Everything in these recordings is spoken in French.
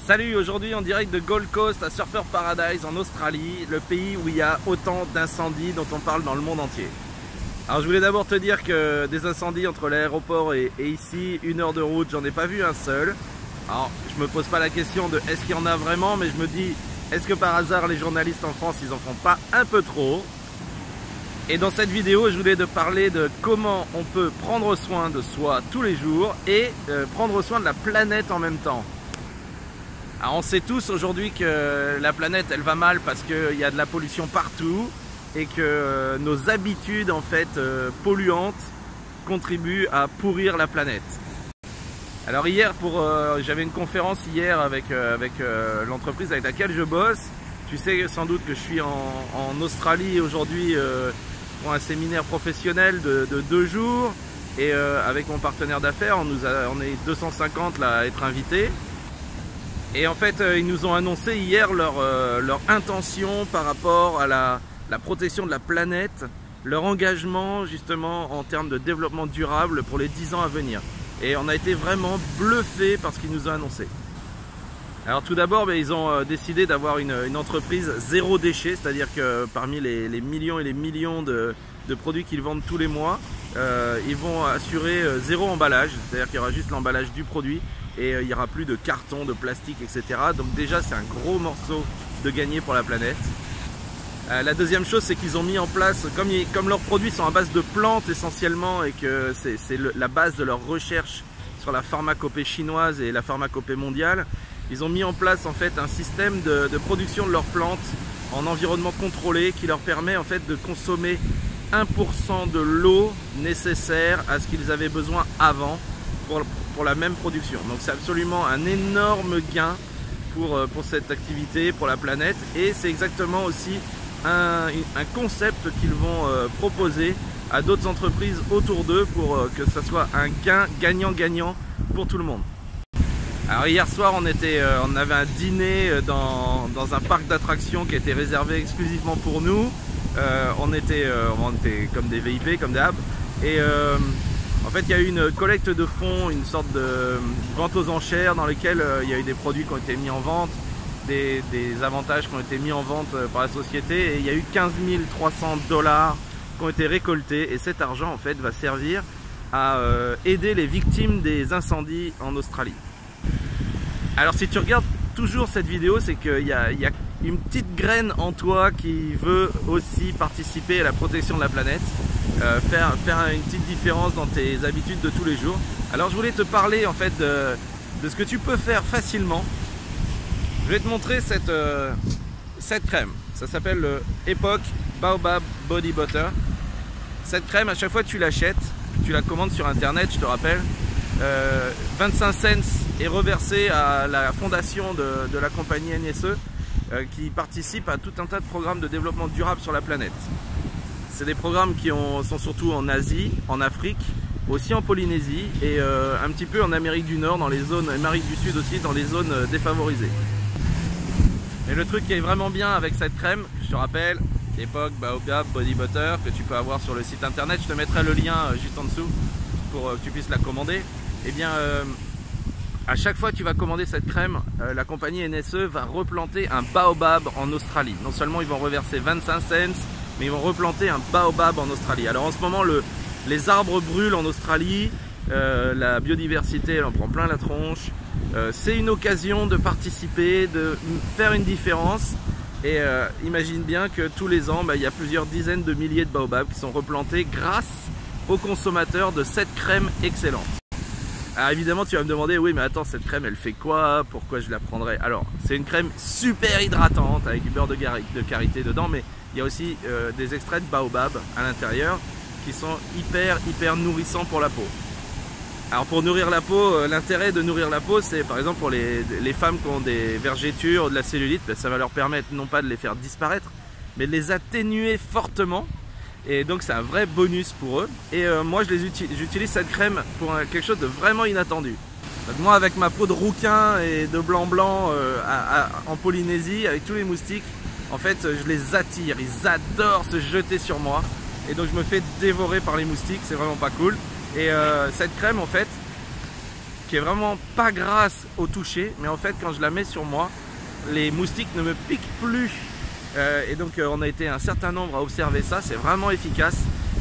Salut, aujourd'hui en direct de Gold Coast à Surfer Paradise en Australie, le pays où il y a autant d'incendies dont on parle dans le monde entier. Alors je voulais d'abord te dire que des incendies entre l'aéroport et ici, 1 heure de route, j'en ai pas vu un seul. Alors je me pose pas la question de est-ce qu'il y en a vraiment, mais je me dis est-ce que par hasard les journalistes en France ils en font pas un peu trop? Et dans cette vidéo je voulais te parler de comment on peut prendre soin de soi tous les jours et prendre soin de la planète en même temps. Alors on sait tous aujourd'hui que la planète elle va mal parce qu'il y a de la pollution partout et que nos habitudes en fait polluantes contribuent à pourrir la planète. Alors hier j'avais une conférence hier avec l'entreprise avec laquelle je bosse. Tu sais sans doute que je suis en Australie aujourd'hui pour un séminaire professionnel de 2 jours et avec mon partenaire d'affaires on est 250 là à être invités. Et en fait, ils nous ont annoncé hier leur intention par rapport à la protection de la planète, leur engagement justement en termes de développement durable pour les 10 ans à venir. Et on a été vraiment bluffés par ce qu'ils nous ont annoncé. Alors tout d'abord, ils ont décidé d'avoir une entreprise zéro déchet, c'est-à-dire que parmi les millions et les millions de produits qu'ils vendent tous les mois, ils vont assurer zéro emballage, c'est-à-dire qu'il y aura juste l'emballage du produit. Et il n'y aura plus de carton, de plastique, etc. Donc déjà c'est un gros morceau de gagner pour la planète. La deuxième chose c'est qu'ils ont mis en place, comme leurs produits sont à base de plantes essentiellement et que c'est la base de leur recherche sur la pharmacopée chinoise et la pharmacopée mondiale, ils ont mis en place en fait un système de production de leurs plantes en environnement contrôlé qui leur permet en fait de consommer 1% de l'eau nécessaire à ce qu'ils avaient besoin avant pour la même production. Donc c'est absolument un énorme gain pour cette activité, pour la planète, et c'est exactement aussi un concept qu'ils vont proposer à d'autres entreprises autour d'eux pour que ça soit un gain gagnant-gagnant pour tout le monde. Alors hier soir on avait un dîner dans un parc d'attractions qui était réservé exclusivement pour nous. On était comme des VIP, comme des hab, et en fait, il y a eu une collecte de fonds, une sorte de vente aux enchères dans lesquelles il y a eu des produits qui ont été mis en vente, des avantages qui ont été mis en vente par la société, et il y a eu 15 300 $ qui ont été récoltés, et cet argent en fait va servir à aider les victimes des incendies en Australie. Alors si tu regardes toujours cette vidéo, c'est qu'il y a une petite graine en toi qui veut aussi participer à la protection de la planète. Faire une petite différence dans tes habitudes de tous les jours. Alors je voulais te parler en fait de ce que tu peux faire facilement. Je vais te montrer cette crème. Ça s'appelle le Epoch Baobab Body Butter. Cette crème, à chaque fois que tu l'achètes, tu la commandes sur internet, je te rappelle, 25 cents est reversé à la fondation de la compagnie NSE qui participe à tout un tas de programmes de développement durable sur la planète. C'est des programmes qui sont surtout en Asie, en Afrique, aussi en Polynésie et un petit peu en Amérique du Nord, dans les zones, Amérique du Sud aussi, dans les zones défavorisées. Et le truc qui est vraiment bien avec cette crème, je te rappelle, Epoch Baobab Body Butter, que tu peux avoir sur le site internet, je te mettrai le lien juste en dessous pour que tu puisses la commander. Et bien, à chaque fois que tu vas commander cette crème, la compagnie NSE va replanter un baobab en Australie. Non seulement ils vont reverser 25 cents, mais ils vont replanter un baobab en Australie. Alors en ce moment, les arbres brûlent en Australie, la biodiversité elle en prend plein la tronche. C'est une occasion de participer, de faire une différence. Et imagine bien que tous les ans, il y a plusieurs dizaines de milliers de baobabs qui sont replantés grâce aux consommateurs de cette crème excellente. Alors évidemment tu vas me demander, oui mais attends, cette crème elle fait quoi? Pourquoi je la prendrais? Alors c'est une crème super hydratante avec du beurre de karité dedans, mais il y a aussi des extraits de baobab à l'intérieur qui sont hyper nourrissants pour la peau. Alors pour nourrir la peau, l'intérêt de nourrir la peau, c'est par exemple pour les femmes qui ont des vergetures ou de la cellulite, ça va leur permettre non pas de les faire disparaître, mais de les atténuer fortement. Et donc c'est un vrai bonus pour eux. Et moi j'utilise cette crème pour quelque chose de vraiment inattendu. Donc moi avec ma peau de rouquin et de blanc en Polynésie, avec tous les moustiques, en fait je les attire, ils adorent se jeter sur moi. Et donc je me fais dévorer par les moustiques, c'est vraiment pas cool. Et cette crème en fait, qui est vraiment pas grasse au toucher, mais en fait quand je la mets sur moi, les moustiques ne me piquent plus. Et donc on a été un certain nombre à observer ça, c'est vraiment efficace.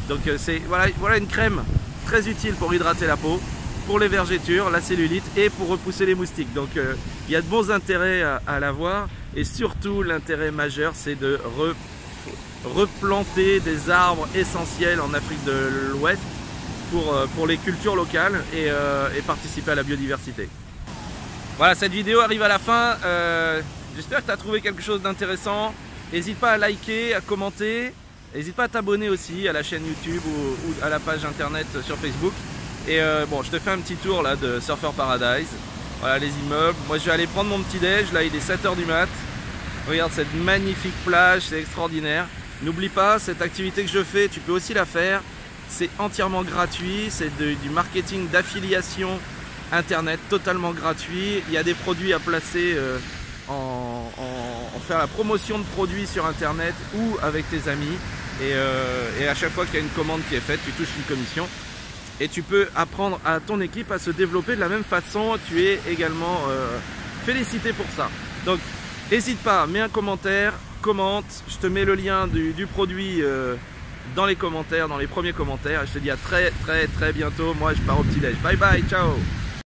Donc voilà une crème très utile pour hydrater la peau, pour les vergetures, la cellulite et pour repousser les moustiques. Donc il y a de bons intérêts à l'avoir, et surtout l'intérêt majeur c'est de replanter des arbres essentiels en Afrique de l'Ouest pour les cultures locales et participer à la biodiversité. Voilà, cette vidéo arrive à la fin. J'espère que tu as trouvé quelque chose d'intéressant. N'hésite pas à liker, à commenter. N'hésite pas à t'abonner aussi à la chaîne YouTube ou à la page internet sur Facebook. Et bon, je te fais un petit tour là de Surfer Paradise. Voilà les immeubles. Moi je vais aller prendre mon petit déj. Là il est 7 h du mat. Regarde cette magnifique plage, c'est extraordinaire. N'oublie pas, cette activité que je fais, tu peux aussi la faire. C'est entièrement gratuit. C'est du marketing d'affiliation internet totalement gratuit. Il y a des produits à placer en faire la promotion de produits sur internet ou avec tes amis. Et à chaque fois qu'il y a une commande qui est faite, tu touches une commission. Et tu peux apprendre à ton équipe à se développer de la même façon. Tu es également félicité pour ça. Donc n'hésite pas, mets un commentaire, commente. Je te mets le lien du produit dans les commentaires, dans les premiers commentaires. Et je te dis à très bientôt. Moi je pars au petit déj. Bye bye, ciao.